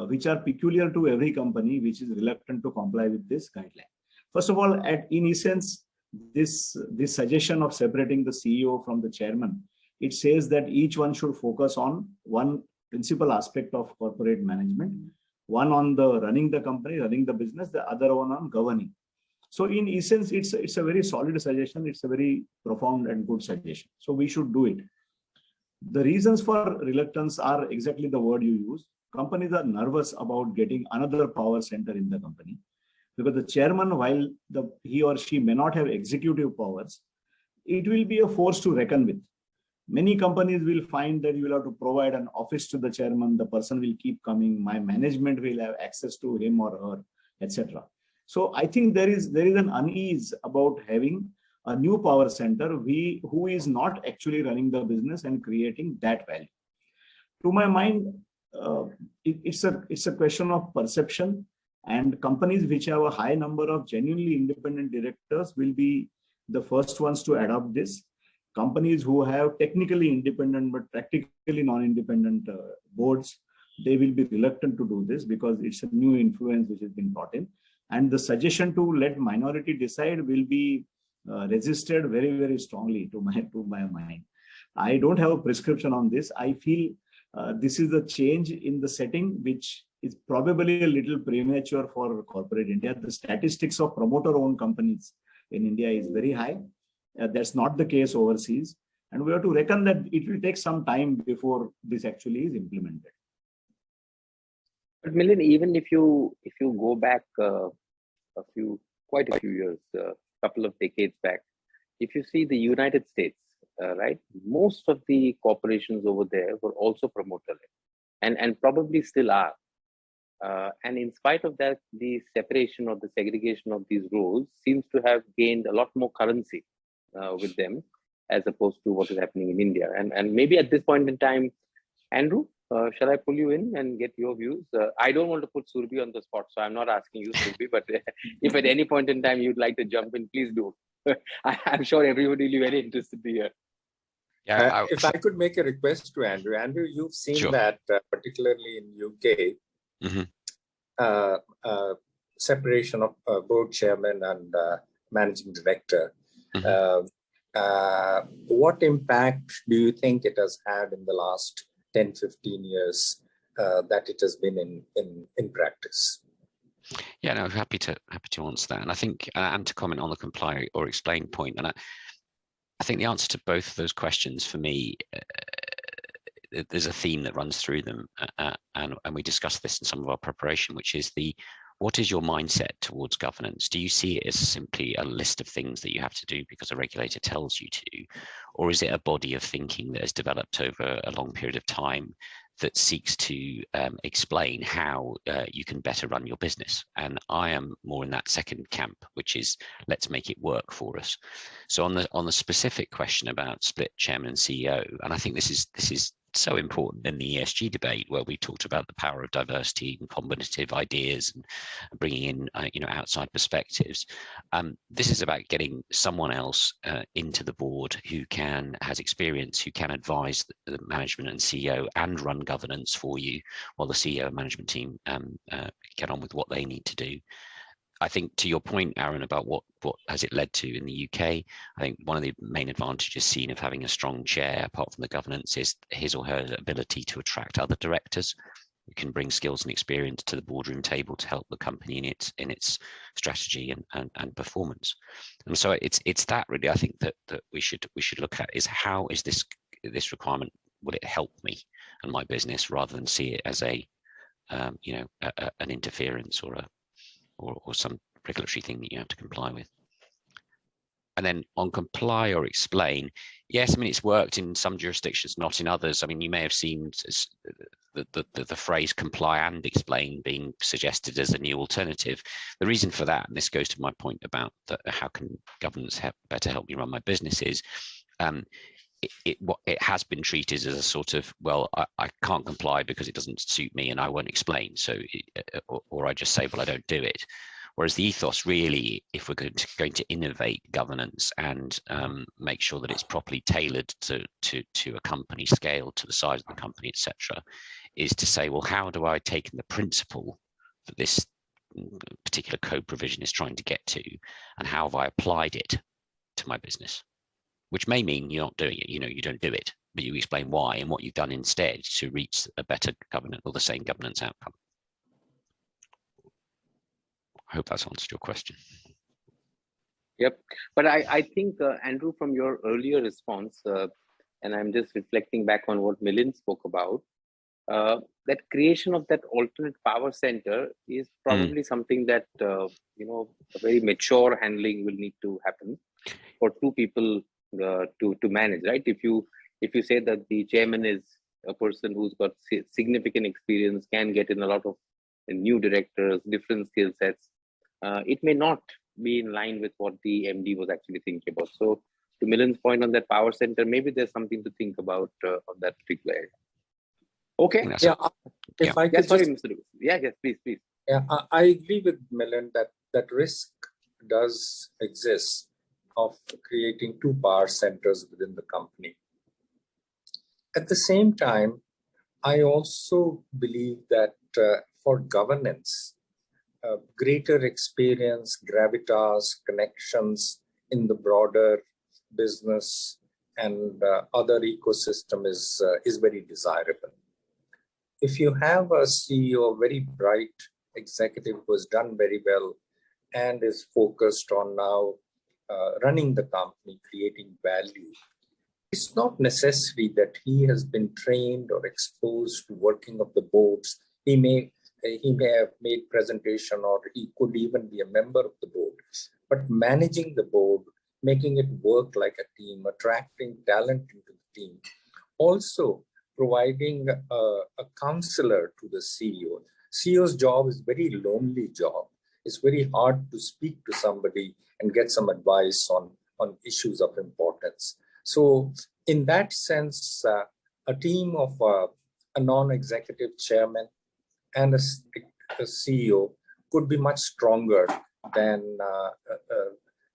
which are peculiar to every company which is reluctant to comply with this guideline. First of all, in essence, this suggestion of separating the CEO from the chairman, it says that each one should focus on one principal aspect of corporate management, one on the running the company, running the business, the other one on governing. So in essence, it's a very solid suggestion. It's a very profound and good suggestion. So we should do it. The reasons for reluctance are exactly the word you use. Companies are nervous about getting another power center in the company because the chairman, while he or she may not have executive powers, it will be a force to reckon with. Many companies will find that you will have to provide an office to the chairman. The person will keep coming. My management will have access to him or her, etc. So I think there is an unease about having a new power center who is not actually running the business and creating that value. To my mind, it's a question of perception, and companies which have a high number of genuinely independent directors will be the first ones to adopt this. Companies who have technically independent but practically non-independent boards, they will be reluctant to do this because it's a new influence which has been brought in. And the suggestion to let minority decide will be resisted very, very strongly to my mind. I don't have a prescription on this. I feel this is a change in the setting which is probably a little premature for corporate India. The statistics of promoter-owned companies in India is very high. That's not the case overseas. And we have to reckon that it will take some time before this actually is implemented. But Milind, even if you go back quite a few years, a couple of decades back, if you see the United States, right, most of the corporations over there were also promoter-led, and probably still are. And in spite of that, the separation or the segregation of these roles seems to have gained a lot more currency with them, as opposed to what is happening in India. And maybe at this point in time, Andrew, shall I pull you in and get your views? I don't want to put Surbi on the spot, so I'm not asking you, Surbi, but if at any point in time you'd like to jump in, please do. I'm sure everybody will be very interested to hear. Yeah, if I could make a request to Andrew. Andrew, you've seen Sure. that particularly in UK, separation of board chairman and managing director. What impact do you think it has had in the last 10, 15 years that it has been in practice? Yeah, no, happy to answer that. And I think, and to comment on the comply or explain point. And I think the answer to both of those questions for me, there's a theme that runs through them, and we discussed this in some of our preparation, which is what is your mindset towards governance? Do you see it as simply a list of things that you have to do because a regulator tells you to, or is it a body of thinking that has developed over a long period of time that seeks to explain how you can better run your business? And I am more in that second camp, which is let's make it work for us. So on the specific question about split chairman and CEO, and I think this is so important in the ESG debate, where we talked about the power of diversity and combinative ideas and bringing in outside perspectives. This is about getting someone else into the board who has experience, who can advise the management and CEO and run governance for you, while the CEO and management team get on with what they need to do. I think to your point, Aaron, about what has it led to in the UK, I think one of the main advantages seen of having a strong chair, apart from the governance, is his or her ability to attract other directors who can bring skills and experience to the boardroom table to help the company in its strategy and performance. And so it's that really, I think that we should look at, is how is this requirement, will it help me and my business, rather than see it as an interference or some regulatory thing that you have to comply with. And then on comply or explain, yes, I mean, it's worked in some jurisdictions, not in others. I mean, you may have seen the phrase comply and explain being suggested as a new alternative. The reason for that, and this goes to my point about how can governance better help me run my business, is it has been treated as a sort of, well, I can't comply because it doesn't suit me and I won't explain. So, or I just say, well, I don't do it. Whereas the ethos really, if we're going to innovate governance and make sure that it's properly tailored to a company scale, to the size of the company, etc., is to say, well, how do I take the principle that this particular code provision is trying to get to, and how have I applied it to my business? Which may mean you're not doing it, you don't do it, but you explain why and what you've done instead to reach a better governance or the same governance outcome. I hope that's answered your question. Yep, but I think, Andrew, from your earlier response, and I'm just reflecting back on what Milind spoke about, that creation of that alternate power center is probably something that, a very mature handling will need to happen for two people to manage, right? If you say that the chairman is a person who's got significant experience, can get in a lot of new directors, different skill sets, it may not be in line with what the MD was actually thinking about. So to Milind's point on that power center, maybe there's something to think about on that particular area. Okay. Yeah. If I could sorry, Mr. Lewis. Yeah, yes, please. Yeah, I agree with Milind that risk does exist of creating two power centers within the company. At the same time, I also believe that for governance, greater experience, gravitas, connections in the broader business and other ecosystem is very desirable. If you have a CEO, a very bright executive who has done very well and is focused on now running the company, creating value, it's not necessary that he has been trained or exposed to working of the boards. He may have made presentation, or he could even be a member of the board. But managing the board, making it work like a team, attracting talent into the team, also providing a counselor to the CEO. CEO's job is a very lonely job. It's very hard to speak to somebody and get some advice on issues of importance. So in that sense, a team of a non-executive chairman and a CEO could be much stronger than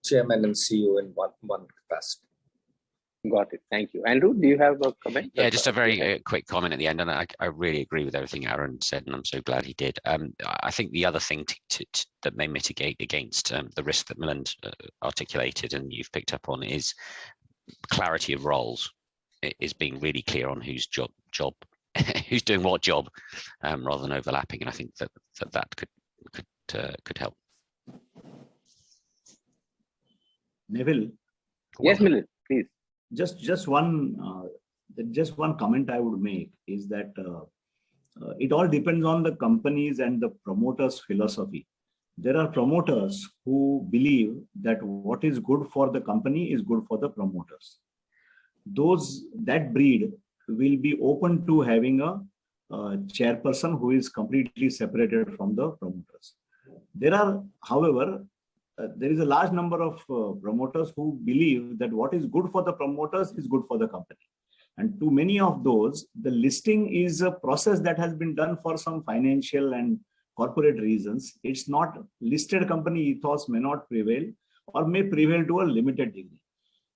chairman and CEO in one capacity. Got it. Thank you. Andrew, do you have a comment? Yeah, just a very quick comment at the end. And I really agree with everything Aaron said, and I'm so glad he did. I think the other thing that may mitigate against the risk that Milind articulated and you've picked up on is clarity of roles. It is being really clear on whose job who's doing what job, rather than overlapping. And I think that could help. Neville. Yes, Milind, please. Just one comment I would make is that it all depends on the companies and the promoters' philosophy. There are promoters who believe that what is good for the company is good for the promoters. That breed will be open to having a chairperson who is completely separated from the promoters. There are, however, there is a large number of promoters who believe that what is good for the promoters is good for the company. And to many of those, the listing is a process that has been done for some financial and corporate reasons. It's not listed company ethos may not prevail, or may prevail to a limited degree.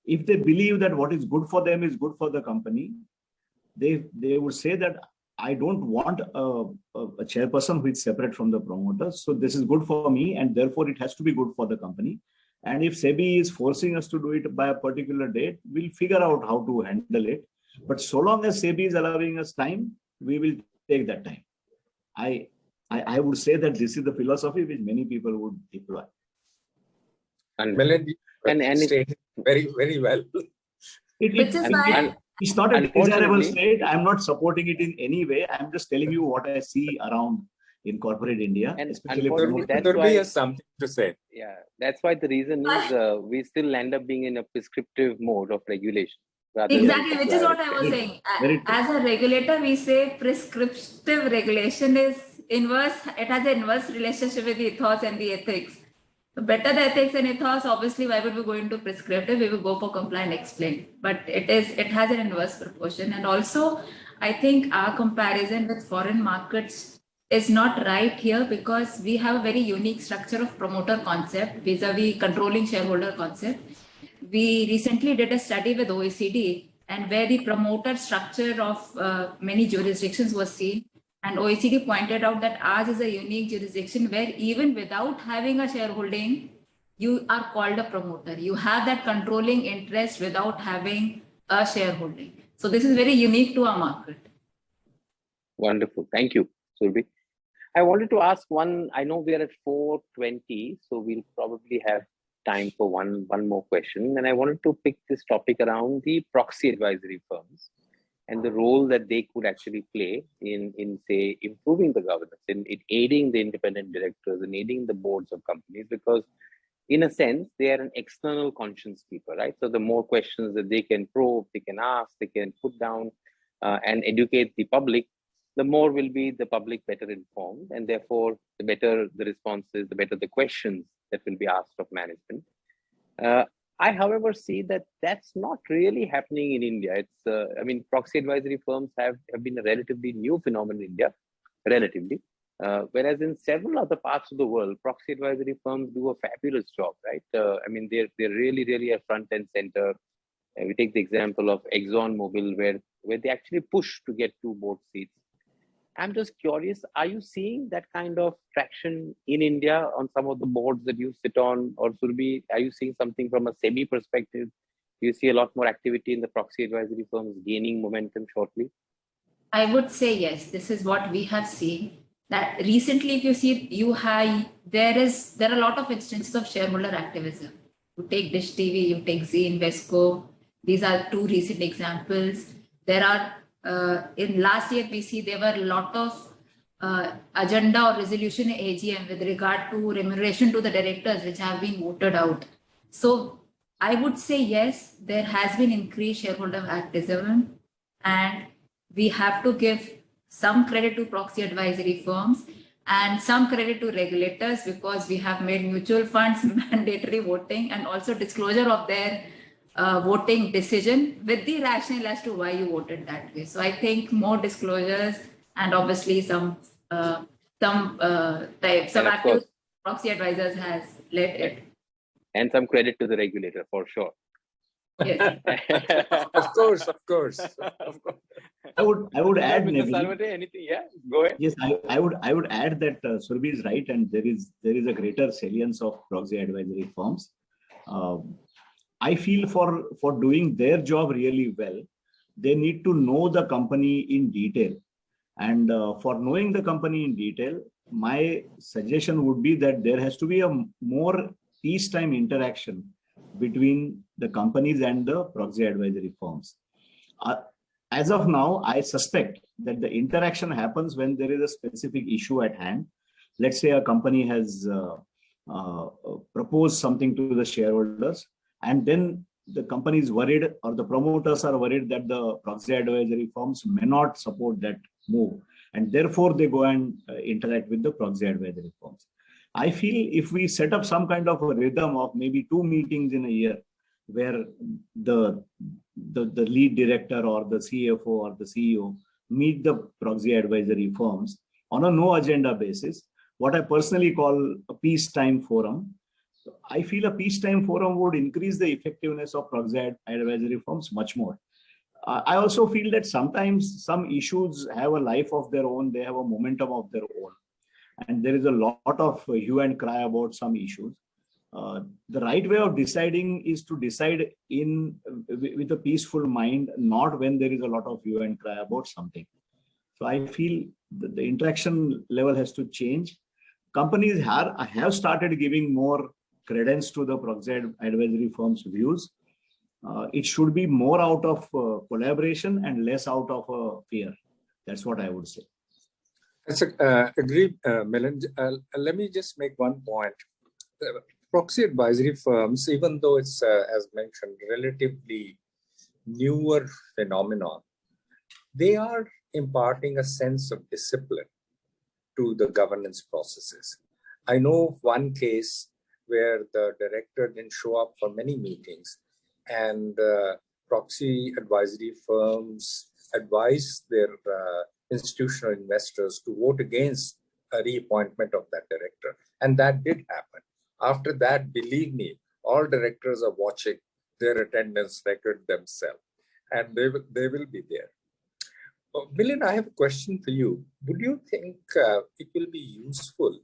If they believe that what is good for them is good for the company, they would say that I don't want a chairperson who is separate from the promoters. So this is good for me, and therefore it has to be good for the company. And if SEBI is forcing us to do it by a particular date, we'll figure out how to handle it. But so long as SEBI is allowing us time, we will take that time. I would say that this is the philosophy which many people would deploy. And Milind, very, very well. It's not a desirable state. I'm not supporting it in any way. I'm just telling you what I see around in corporate India. And especially there be something to say. Yeah, that's why the reason is we still end up being in a prescriptive mode of regulation. Exactly, which is what I was saying. As a regulator, we say prescriptive regulation is inverse. It has an inverse relationship with the ethos and the ethics. The better the ethics and ethos, obviously, why would we go into prescriptive? We will go for comply and explain. But it has an inverse proportion. And also, I think our comparison with foreign markets is not right here, because we have a very unique structure of promoter concept vis-a-vis controlling shareholder concept. We recently did a study with OECD, and where the promoter structure of many jurisdictions was seen. And OECD pointed out that ours is a unique jurisdiction where even without having a shareholding, you are called a promoter. You have that controlling interest without having a shareholding. So this is very unique to our market. Wonderful. Thank you, Surabhi. I wanted to ask one, I know we are at 4:20, so we'll probably have time for one more question. And I wanted to pick this topic around the proxy advisory firms and the role that they could actually play in say, improving the governance, in aiding the independent directors and aiding the boards of companies, because in a sense, they are an external conscience keeper, right? So the more questions that they can probe, they can ask, they can put down and educate the public, the more will be the public better informed, and therefore the better the responses, the better the questions that will be asked of management. I, however, see that that's not really happening in India. It's, I mean, proxy advisory firms have been a relatively new phenomenon in India, relatively. Whereas in several other parts of the world, proxy advisory firms do a fabulous job, right? I mean, they're really a front and center. We take the example of ExxonMobil, where they actually push to get 2 board seats. I'm just curious, are you seeing that kind of traction in India on some of the boards that you sit on? Or Surabhi, are you seeing something from a SEBI perspective? Do you see a lot more activity in the proxy advisory firms gaining momentum shortly? I would say yes. This is what we have seen. That recently, if you see, there are a lot of instances of shareholder activism. You take Dish TV, you take Z Invesco. These are two recent examples. There are, in last year, we see there were a lot of agenda or resolution in AGM with regard to remuneration to the directors, which have been voted out. So I would say yes, there has been increased shareholder activism, and we have to give some credit to proxy advisory firms and some credit to regulators, because we have made mutual funds mandatory voting and also disclosure of their voting decision with the rationale as to why you voted that way. So I think more disclosures and obviously some active proxy advisors has led it. And some credit to the regulator for sure. Yes. Of course. I would add, Mr. Salvate, anything? Yeah, go ahead. Yes, I would add that Surbhi is right, and there is a greater salience of proxy advisory firms. I feel for doing their job really well, they need to know the company in detail. And for knowing the company in detail, my suggestion would be that there has to be a more peacetime interaction between the companies and the proxy advisory firms. As of now, I suspect that the interaction happens when there is a specific issue at hand. Let's say a company has proposed something to the shareholders, and then the company is worried, or the promoters are worried, that the proxy advisory firms may not support that move, and therefore they go and interact with the proxy advisory firms. I feel if we set up some kind of a rhythm of maybe 2 meetings in a year, where the lead director or the CFO or the CEO meet the proxy advisory firms on a no agenda basis, what I personally call a peacetime forum. I feel a peacetime forum would increase the effectiveness of proxy advisory firms much more. I also feel that sometimes some issues have a life of their own, they have a momentum of their own, and there is a lot of hue and cry about some issues. The right way of deciding is to decide with a peaceful mind, not when there is a lot of hue and cry about something. So I feel the interaction level has to change. Companies have started giving more credence to the proxy advisory firms' views. It should be more out of collaboration and less out of fear. That's what I would say. That's agreed, Milind. Let me just make one point. Proxy advisory firms, even though it's, as mentioned, relatively newer phenomenon, they are imparting a sense of discipline to the governance processes. I know of one case where the director didn't show up for many meetings, and proxy advisory firms advised their institutional investors to vote against a reappointment of that director. And that did happen. After that, believe me, all directors are watching their attendance record themselves, and they will be there. Milind, I have a question for you. Would you think it will be useful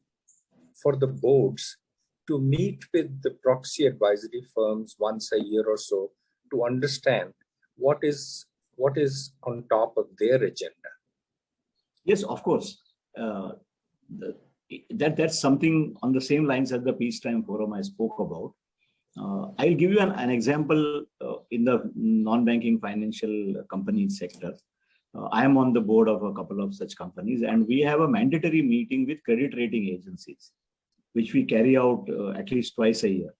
for the boards to meet with the proxy advisory firms once a year or so to understand what is on top of their agenda? Yes, of course. That's something on the same lines as the peacetime forum I spoke about. I'll give you an example in the non-banking financial company sector. I am on the board of a couple of such companies, and we have a mandatory meeting with credit rating agencies, which we carry out at least twice a year.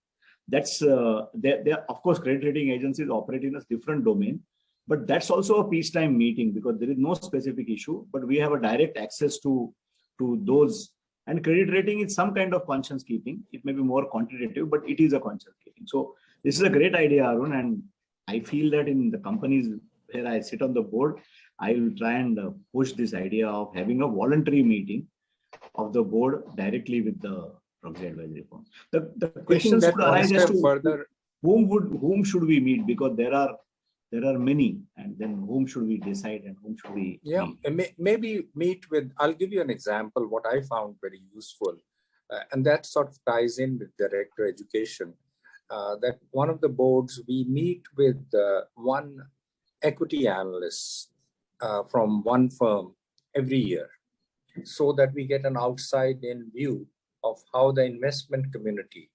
That's of course, credit rating agencies operate in a different domain, but that's also a peacetime meeting because there is no specific issue, but we have a direct access to those. And credit rating is some kind of conscience keeping. It may be more quantitative, but it is a conscience keeping. So this is a great idea, Arun, and I feel that in the companies where I sit on the board, I will try and push this idea of having a voluntary meeting of the board directly with the proxy advisory firm. The questions would arise as to further, whom should we meet, because there are many, and then whom should we decide and whom should we meet? Maybe meet with, I'll give you an example, what I found very useful, and that sort of ties in with director education, that one of the boards, we meet with one equity analyst from one firm every year, so that we get an outside-in view of how the investment community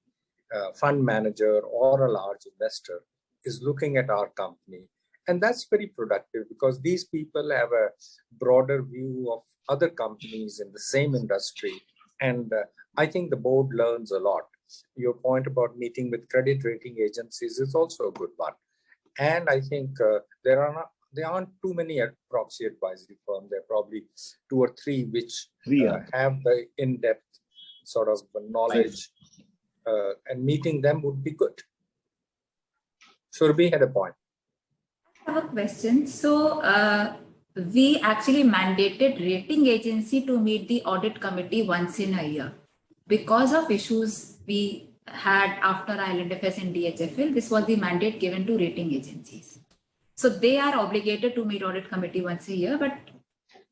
fund manager or a large investor is looking at our company. And that's very productive because these people have a broader view of other companies in the same industry. And I think the board learns a lot. Your point about meeting with credit rating agencies is also a good one. And I think there aren't too many proxy advisory firms. There are probably 2 or 3 which have the in-depth sort of knowledge, and meeting them would be good. Surabhi had a point. I have a question. So we actually mandated rating agency to meet the audit committee once in a year. Because of issues we had after IL&FS and DHFL, this was the mandate given to rating agencies. So they are obligated to meet audit committee once a year, but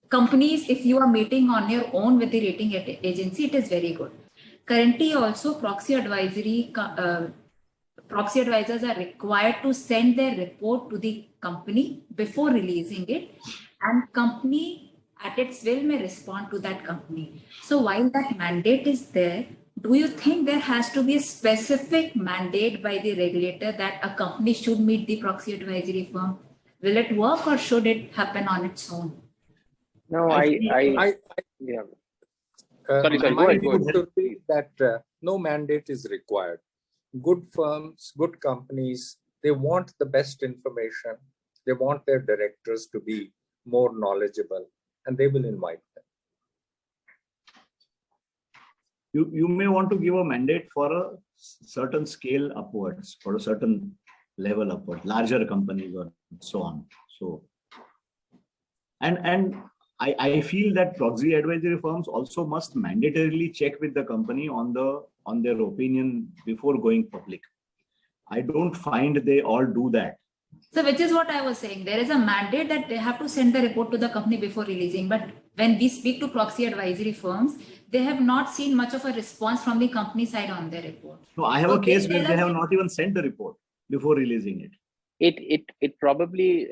companies, if you are meeting on your own with the rating agency, it is very good. Currently also proxy advisors are required to send their report to the company before releasing it, and company at its will may respond to that company. So while that mandate is there, do you think there has to be a specific mandate by the regulator that a company should meet the proxy advisory firm? Will it work or should it happen on its own? No, yeah. Sorry, go ahead. That no mandate is required. Good firms, good companies, they want the best information. They want their directors to be more knowledgeable, and they will invite them. You may want to give a mandate for a certain scale upwards, for a certain level upward, larger companies or so on. So, and I feel that proxy advisory firms also must mandatorily check with the company on their opinion before going public. I don't find they all do that. So which is what I was saying. There is a mandate that they have to send the report to the company before releasing. But when we speak to proxy advisory firms, they have not seen much of a response from the company side on their report. No, I have a case where they have not even sent the report before releasing it. It probably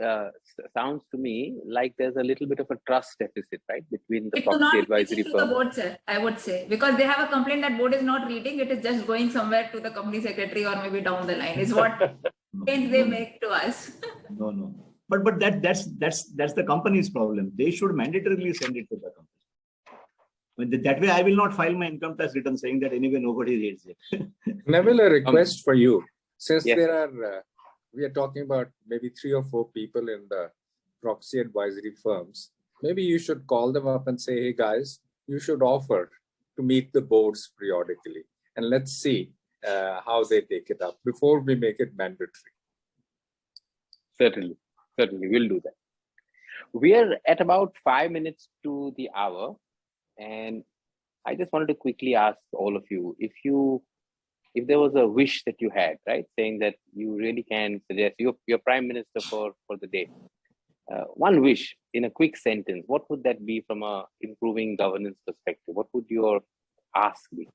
sounds to me like there's a little bit of a trust deficit, right, between the proxy advisory firm. To the board, sir, I would say, because they have a complaint that board is not reading, it is just going somewhere to the company secretary or maybe down the line is what they make to us. No. But that's the company's problem. They should mandatorily send it to the company. That way, I will not file my income tax return saying that anyway nobody reads it. Neville, a request for you. Since yes. We are talking about maybe 3 or 4 people in the proxy advisory firms. Maybe you should call them up and say, hey guys, you should offer to meet the boards periodically. And let's see how they take it up before we make it mandatory. Certainly, we'll do that. We are at about 5 minutes to the hour. And I just wanted to quickly ask all of you, if there was a wish that you had, right, saying that you really can suggest, you're prime minister for the day, one wish in a quick sentence, what would that be from a improving governance perspective? What would your ask be?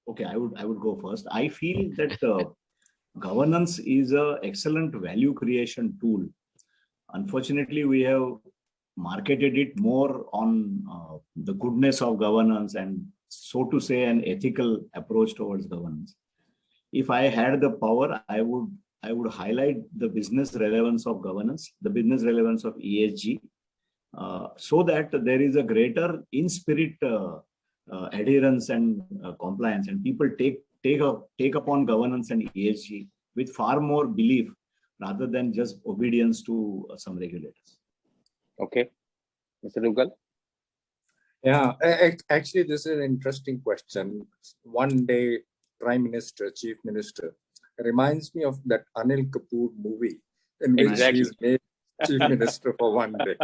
Okay, I would go first. I feel that governance is an excellent value creation tool. Unfortunately, we have marketed it more on the goodness of governance and, so to say, an ethical approach towards governance. If I had the power, I would highlight the business relevance of governance, the business relevance of ESG, so that there is a greater in-spirit adherence and compliance, and people take upon governance and ESG with far more belief rather than just obedience to some regulators. Okay, Mr. Dugal. Yeah, actually, this is an interesting question. One day, Prime Minister, Chief Minister, reminds me of that Anil Kapoor movie in which he's made Chief Minister for one day.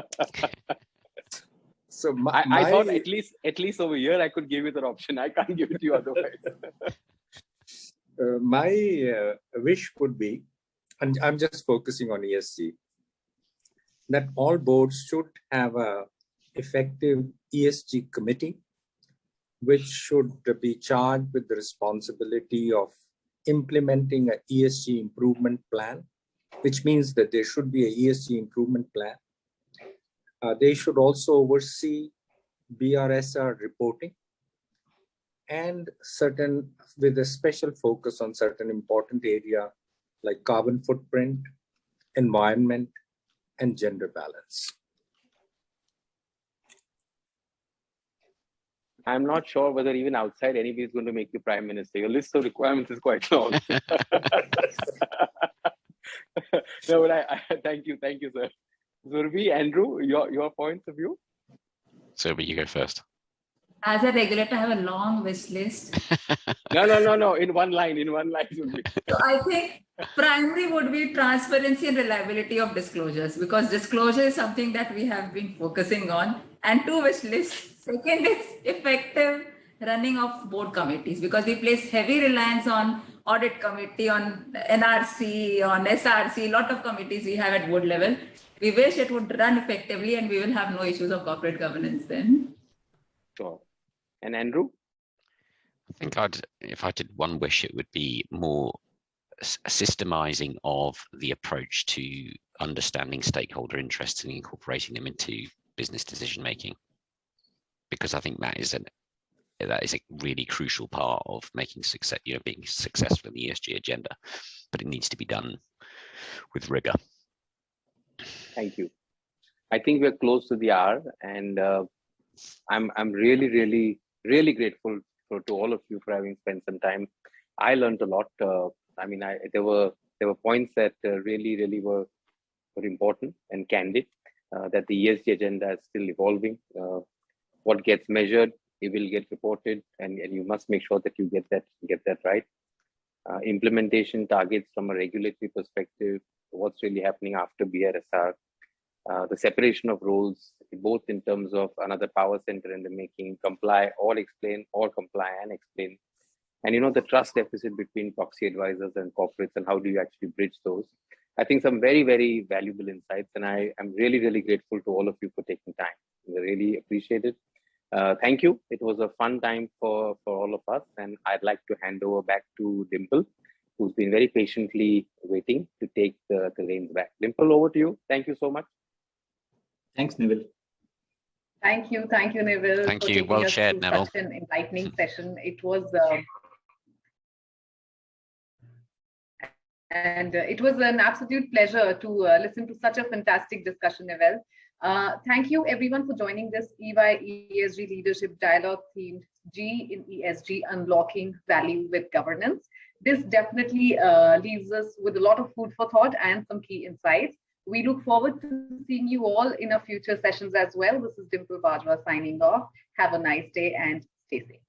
So I thought at least over here I could give you that option. I can't give it to you otherwise. My wish would be, and I'm just focusing on ESG, that all boards should have a effective ESG committee, which should be charged with the responsibility of implementing an ESG improvement plan, which means that there should be an ESG improvement plan. They should also oversee BRSR reporting, and certain, with a special focus on certain important area like carbon footprint, environment, and gender balance. I'm not sure whether even outside anybody is going to make you prime minister. Your list of requirements is quite long. No, but I thank you, sir. Zurbi, Andrew, your points of view. Zurbi, you go first. As a regulator, I have a long wish list. No. In one line, Zurbi. So I think primary would be transparency and reliability of disclosures, because disclosure is something that we have been focusing on. And 2 wish lists. Second is effective running of board committees, because we place heavy reliance on audit committee, on NRC, on SRC, a lot of committees we have at board level. We wish it would run effectively and we will have no issues of corporate governance then. Sure. And Andrew? I think if I did one wish, it would be more systemizing of the approach to understanding stakeholder interests and incorporating them into business decision making, because I think that is a really crucial part of making success, being successful in the ESG agenda, but it needs to be done with rigor. Thank you. I think we're close to the hour, and I'm really grateful to all of you for having spent some time. I learned a lot. There were points that really were important and candid. That the ESG agenda is still evolving. What gets measured, it will get reported, and you must make sure that you get that right. Implementation targets from a regulatory perspective, what's really happening after BRSR. The separation of roles, both in terms of another power center in the making, comply or explain, or comply and explain. And the trust deficit between proxy advisors and corporates, and how do you actually bridge those? I think some very valuable insights, and I am really grateful to all of you for taking time. I really appreciate it. Thank you. It was a fun time for all of us, and I'd like to hand over back to Dimple, who's been very patiently waiting to take the reins back. Dimple, over to you. Thank you so much. Thanks, Neville. Thank you, Neville. Thank you. Well shared, Neville. Such an enlightening session. It was it was an absolute pleasure to listen to such a fantastic discussion, Neville. Thank you everyone for joining this EY ESG Leadership Dialogue themed G in ESG, Unlocking Value with Governance. This definitely leaves us with a lot of food for thought and some key insights. We look forward to seeing you all in our future sessions as well. This is Dimple Bajwa signing off. Have a nice day and stay safe.